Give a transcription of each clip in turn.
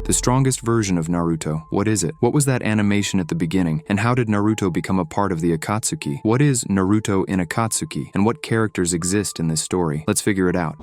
The strongest version of Naruto. What is it? What was that animation at the beginning, and how did Naruto become a part of the Akatsuki? What is Naruto in Akatsuki, and what characters exist in this story? Let's figure it out.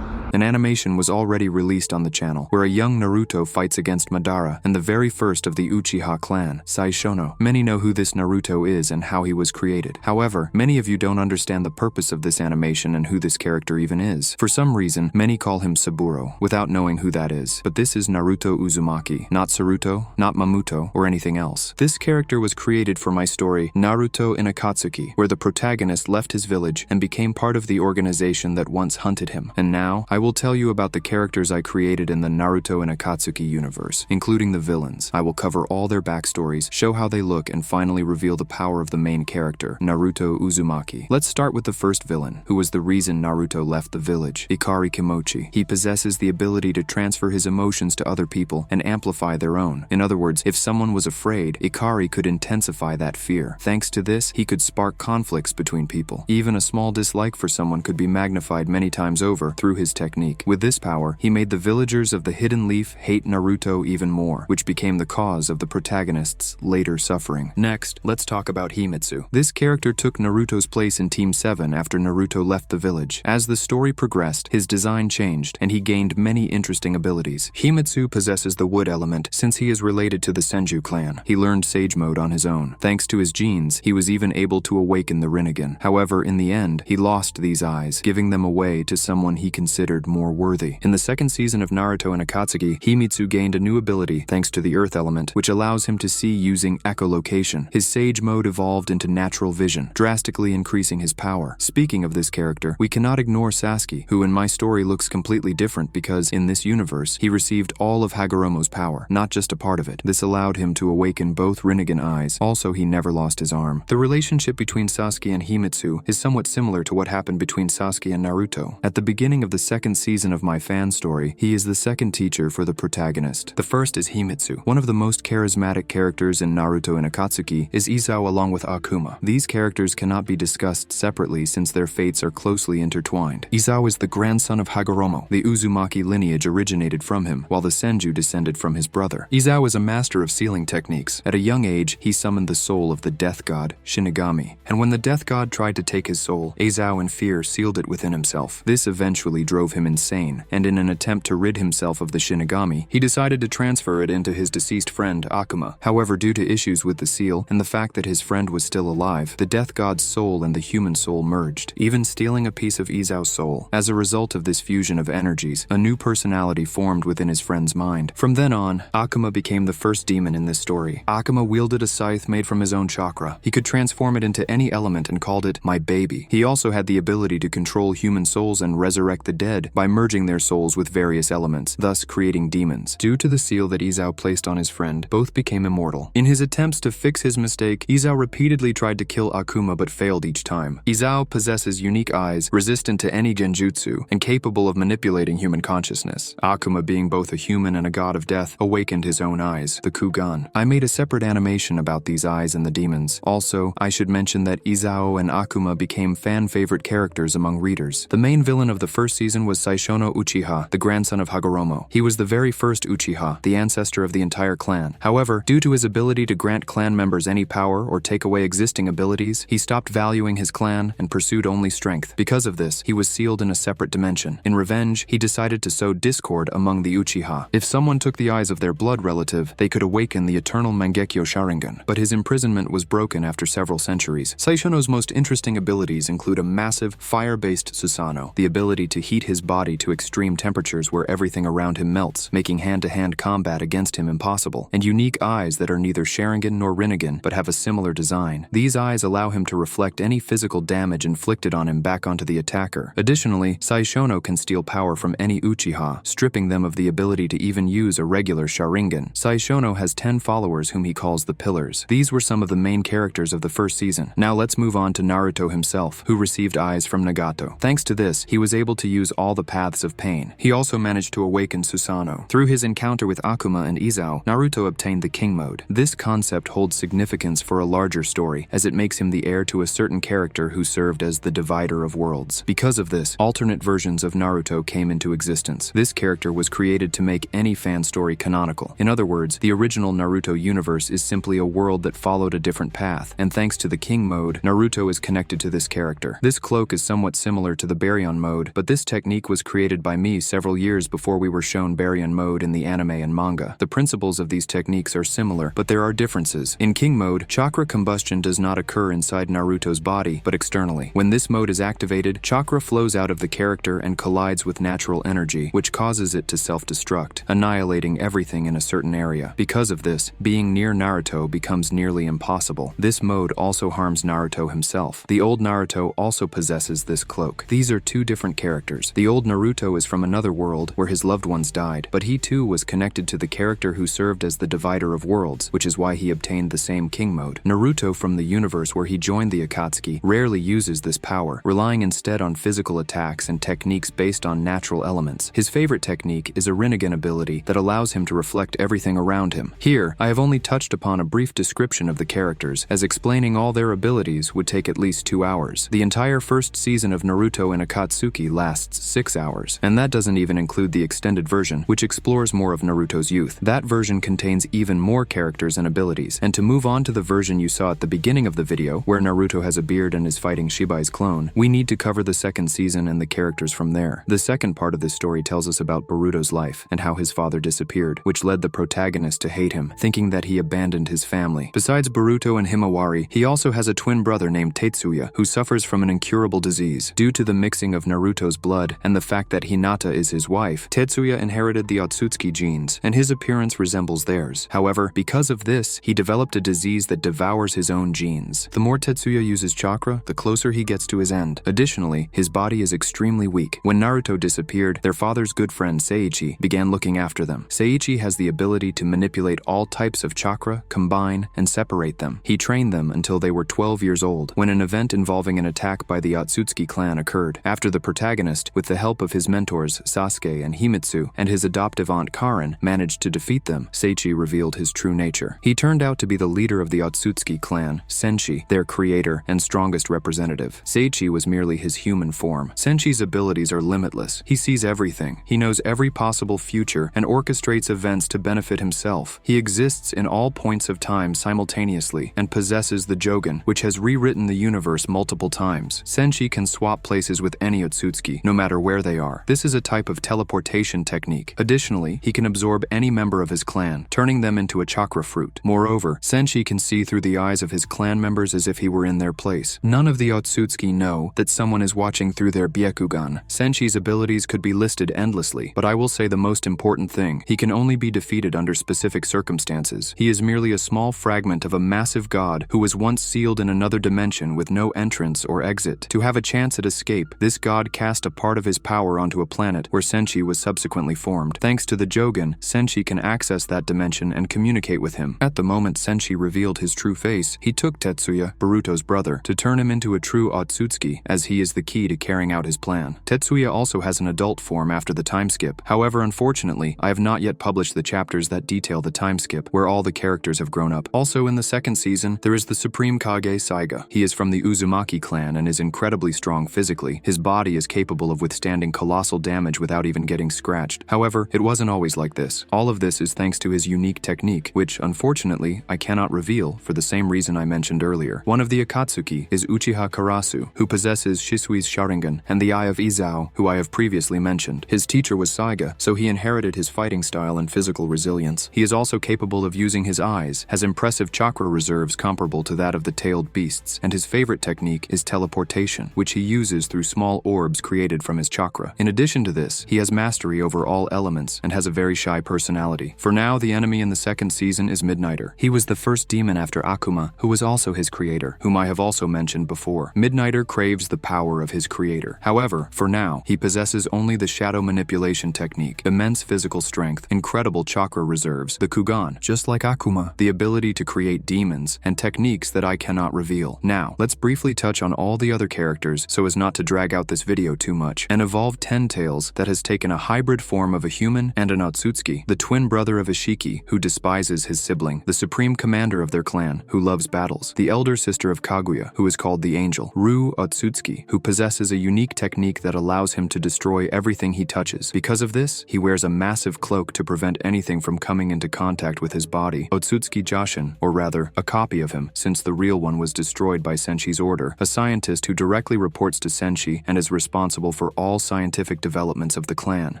An animation was already released on the channel, where a young Naruto fights against Madara and the very first of the Uchiha clan, Saishono. Many know who this Naruto is and how he was created. However, many of you don't understand the purpose of this animation and who this character even is. For some reason, many call him Saburo, without knowing who that is. But this is Naruto Uzumaki, not Saruto, not Mamuto, or anything else. This character was created for my story, Naruto in Akatsuki, where the protagonist left his village and became part of the organization that once hunted him. And now, I will tell you about the characters I created in the Naruto and Akatsuki universe, including the villains. I will cover all their backstories, show how they look, and finally reveal the power of the main character, Naruto Uzumaki. Let's start with the first villain, who was the reason Naruto left the village, Ikari Kimochi. He possesses the ability to transfer his emotions to other people and amplify their own. In other words, if someone was afraid, Ikari could intensify that fear. Thanks to this, he could spark conflicts between people. Even a small dislike for someone could be magnified many times over through his technique. With this power, he made the villagers of the Hidden Leaf hate Naruto even more, which became the cause of the protagonist's later suffering. Next, let's talk about Himitsu. This character took Naruto's place in Team 7 after Naruto left the village. As the story progressed, his design changed, and he gained many interesting abilities. Himitsu possesses the wood element since he is related to the Senju clan. He learned Sage Mode on his own. Thanks to his genes, he was even able to awaken the Rinnegan. However, in the end, he lost these eyes, giving them away to someone he considered more worthy. In the second season of Naruto and Akatsuki, Himitsu gained a new ability thanks to the earth element, which allows him to see using echolocation. His Sage Mode evolved into natural vision, drastically increasing his power. Speaking of this character, we cannot ignore Sasuke, who in my story looks completely different because, in this universe, he received all of Hagoromo's power, not just a part of it. This allowed him to awaken both Rinnegan eyes. Also, he never lost his arm. The relationship between Sasuke and Himitsu is somewhat similar to what happened between Sasuke and Naruto. At the beginning of the second season of my fan story, he is the second teacher for the protagonist. The first is Himitsu. One of the most charismatic characters in Naruto and Akatsuki is Izao along with Akuma. These characters cannot be discussed separately since their fates are closely intertwined. Izao is the grandson of Hagoromo. The Uzumaki lineage originated from him, while the Senju descended from his brother. Izao is a master of sealing techniques. At a young age, he summoned the soul of the death god, Shinigami. And when the death god tried to take his soul, Izao in fear sealed it within himself. This eventually drove him insane, and in an attempt to rid himself of the Shinigami, he decided to transfer it into his deceased friend, Akuma. However, due to issues with the seal and the fact that his friend was still alive, the death god's soul and the human soul merged, even stealing a piece of Izao's soul. As a result of this fusion of energies, a new personality formed within his friend's mind. From then on, Akuma became the first demon in this story. Akuma wielded a scythe made from his own chakra. He could transform it into any element and called it my baby. He also had the ability to control human souls and resurrect the dead by merging their souls with various elements, thus creating demons. Due to the seal that Izao placed on his friend, both became immortal. In his attempts to fix his mistake, Izao repeatedly tried to kill Akuma but failed each time. Izao possesses unique eyes, resistant to any genjutsu, and capable of manipulating human consciousness. Akuma, being both a human and a god of death, awakened his own eyes, the Kugan. I made a separate animation about these eyes and the demons. Also, I should mention that Izao and Akuma became fan-favorite characters among readers. The main villain of the first season was Saishono Uchiha, the grandson of Hagoromo. He was the very first Uchiha, the ancestor of the entire clan. However, due to his ability to grant clan members any power or take away existing abilities, he stopped valuing his clan and pursued only strength. Because of this, he was sealed in a separate dimension. In revenge, he decided to sow discord among the Uchiha. If someone took the eyes of their blood relative, they could awaken the eternal Mangekyo Sharingan. But his imprisonment was broken after several centuries. Saishono's most interesting abilities include a massive, fire-based Susanoo, the ability to heat his body to extreme temperatures where everything around him melts, making hand-to-hand combat against him impossible, and unique eyes that are neither Sharingan nor Rinnegan, but have a similar design. These eyes allow him to reflect any physical damage inflicted on him back onto the attacker. Additionally, Saishono can steal power from any Uchiha, stripping them of the ability to even use a regular Sharingan. Saishono has 10 followers whom he calls the Pillars. These were some of the main characters of the first season. Now let's move on to Naruto himself, who received eyes from Nagato. Thanks to this, he was able to use all all the paths of pain. He also managed to awaken Susanoo. Through his encounter with Akuma and Izao, Naruto obtained the King Mode. This concept holds significance for a larger story, as it makes him the heir to a certain character who served as the divider of worlds. Because of this, alternate versions of Naruto came into existence. This character was created to make any fan story canonical. In other words, the original Naruto universe is simply a world that followed a different path, and thanks to the King Mode, Naruto is connected to this character. This cloak is somewhat similar to the Baryon Mode, but this technique was created by me several years before we were shown Baryon Mode in the anime and manga. The principles of these techniques are similar, but there are differences. In King Mode, chakra combustion does not occur inside Naruto's body, but externally. When this mode is activated, chakra flows out of the character and collides with natural energy, which causes it to self-destruct, annihilating everything in a certain area. Because of this, being near Naruto becomes nearly impossible. This mode also harms Naruto himself. The old Naruto also possesses this cloak. These are two different characters. The old Naruto is from another world where his loved ones died, but he too was connected to the character who served as the divider of worlds, which is why he obtained the same King Mode. Naruto from the universe where he joined the Akatsuki rarely uses this power, relying instead on physical attacks and techniques based on natural elements. His favorite technique is a Rinnegan ability that allows him to reflect everything around him. Here, I have only touched upon a brief description of the characters, as explaining all their abilities would take at least 2 hours. The entire first season of Naruto and Akatsuki lasts 6 hours, and that doesn't even include the extended version, which explores more of Naruto's youth. That version contains even more characters and abilities, and to move on to the version you saw at the beginning of the video, where Naruto has a beard and is fighting Shibai's clone, we need to cover the second season and the characters from there. The second part of this story tells us about Boruto's life, and how his father disappeared, which led the protagonist to hate him, thinking that he abandoned his family. Besides Boruto and Himawari, he also has a twin brother named Tetsuya, who suffers from an incurable disease. Due to the mixing of Naruto's blood and the fact that Hinata is his wife, Tetsuya inherited the Otsutsuki genes, and his appearance resembles theirs. However, because of this, he developed a disease that devours his own genes. The more Tetsuya uses chakra, the closer he gets to his end. Additionally, his body is extremely weak. When Naruto disappeared, their father's good friend Seiichi began looking after them. Seiichi has the ability to manipulate all types of chakra, combine, and separate them. He trained them until they were 12 years old, when an event involving an attack by the Otsutsuki clan occurred. After the protagonist, with the help of his mentors Sasuke and Himitsu, and his adoptive aunt Karin, managed to defeat them, Seiichi revealed his true nature. He turned out to be the leader of the Otsutsuki clan, Senshi, their creator and strongest representative. Seiichi was merely his human form. Senshi's abilities are limitless. He sees everything. He knows every possible future and orchestrates events to benefit himself. He exists in all points of time simultaneously and possesses the Jogan, which has rewritten the universe multiple times. Senshi can swap places with any Otsutsuki, no matter where they are. This is a type of teleportation technique. Additionally, he can absorb any member of his clan, turning them into a chakra fruit. Moreover, Senshi can see through the eyes of his clan members as if he were in their place. None of the Otsutsuki know that someone is watching through their Byekugan. Senshi's abilities could be listed endlessly, but I will say the most important thing: he can only be defeated under specific circumstances. He is merely a small fragment of a massive god who was once sealed in another dimension with no entrance or exit. To have a chance at escape, this god cast a part of his power onto a planet where Senshi was subsequently formed. Thanks to the Jogan, Senshi can access that dimension and communicate with him. At the moment Senshi revealed his true face, he took Tetsuya, Boruto's brother, to turn him into a true Otsutsuki, as he is the key to carrying out his plan. Tetsuya also has an adult form after the time skip. However, unfortunately, I have not yet published the chapters that detail the time skip, where all the characters have grown up. Also in the second season, there is the Supreme Kage Saigo. He is from the Uzumaki clan and is incredibly strong physically. His body is capable of withstanding colossal damage without even getting scratched. However, it wasn't always like this. All of this is thanks to his unique technique, which, unfortunately, I cannot reveal for the same reason I mentioned earlier. One of the Akatsuki is Uchiha Karasu, who possesses Shisui's Sharingan, and the Eye of Izao, who I have previously mentioned. His teacher was Saigo, so he inherited his fighting style and physical resilience. He is also capable of using his eyes, has impressive chakra reserves comparable to that of the tailed beasts, and his favorite technique is teleportation, which he uses through small orbs created from his chakra. In addition to this, he has mastery over all elements and has a very shy personality. For now, the enemy in the second season is Midnighter. He was the first demon after Akuma, who was also his creator, whom I have also mentioned before. Midnighter craves the power of his creator. However, for now, he possesses only the shadow manipulation technique, immense physical strength, incredible chakra reserves, the Kugan, just like Akuma, the ability to create demons, and techniques that I cannot reveal. Now, let's briefly touch on all the other characters so as not to drag out this video too much. And an evolved Ten-Tails that has taken a hybrid form of a human and an Otsutsuki, the twin brother of Isshiki, who despises his sibling, the supreme commander of their clan, who loves battles, the elder sister of Kaguya, who is called the Angel, Ryu Otsutsuki, who possesses a unique technique that allows him to destroy everything he touches. Because of this, he wears a massive cloak to prevent anything from coming into contact with his body. Otsutsuki Jashin, or rather, a copy of him, since the real one was destroyed by Senshi's order, a scientist who directly reports to Senshi and is responsible for all scientific developments of the clan.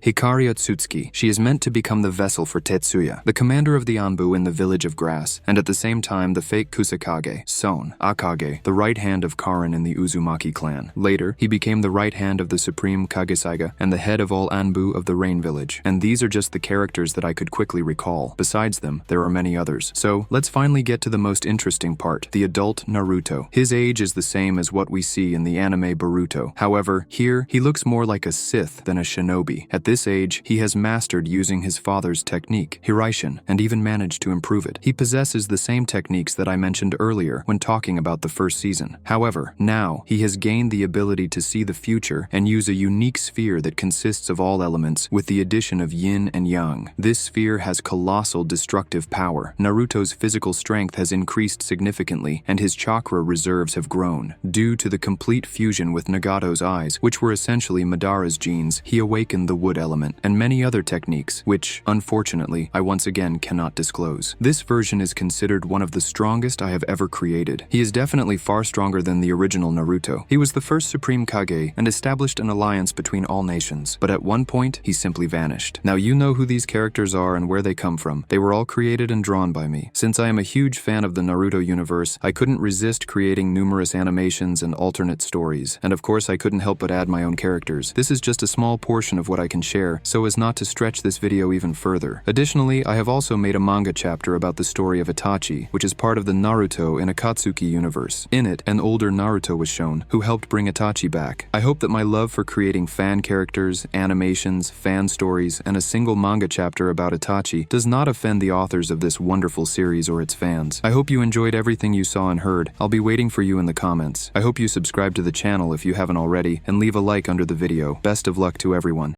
Hikari Otsutsuki, she is meant to become the vessel for Tetsuya, the commander of the Anbu in the Village of Grass, and at the same time the fake Kusakage Son, Akage, the right hand of Karin in the Uzumaki clan. Later, he became the right hand of the supreme Kage Saiga and the head of all Anbu of the Rain Village. And these are just the characters that I could quickly recall. Besides them, there are many others. So, let's finally get to the most interesting part, the adult Naruto. His age is the same as what we see in the anime Boruto. However, here, he looks more like a Sith than a shinobi. At this age, he has mastered using his father's technique, Hiraishin, and even managed to improve it. He possesses the same techniques that I mentioned earlier when talking about the first season. However, now, he has gained the ability to see the future and use a unique sphere that consists of all elements with the addition of yin and yang. This sphere has colossal destructive power. Naruto's physical strength has increased significantly, and his chakra reserves have grown. Due to the complete fusion with Nagato's eyes, which were essentially Madara's genes, he awakened the wood element, and many other techniques, which, unfortunately, I once again cannot disclose. This version is considered one of the strongest I have ever created. He is definitely far stronger than the original Naruto. He was the first Supreme Kage and established an alliance between all nations, but at one point, he simply vanished. Now you know who these characters are and where they come from. They were all created and drawn by me. Since I am a huge fan of the Naruto universe, I couldn't resist creating numerous animations and alternate stories, and of course I couldn't help but add my own characters. This is just a small portion of what I can share, so as not to stretch this video even further. Additionally, I have also made a manga chapter about the story of Itachi, which is part of the Naruto and Akatsuki universe. In it, an older Naruto was shown, who helped bring Itachi back. I hope that my love for creating fan characters, animations, fan stories, and a single manga chapter about Itachi does not offend the authors of this wonderful series or its fans. I hope you enjoyed everything you saw and heard. I'll be waiting for you in the comments. I hope you subscribe to the channel if you haven't already, and leave a like under the video. Best of luck to everyone.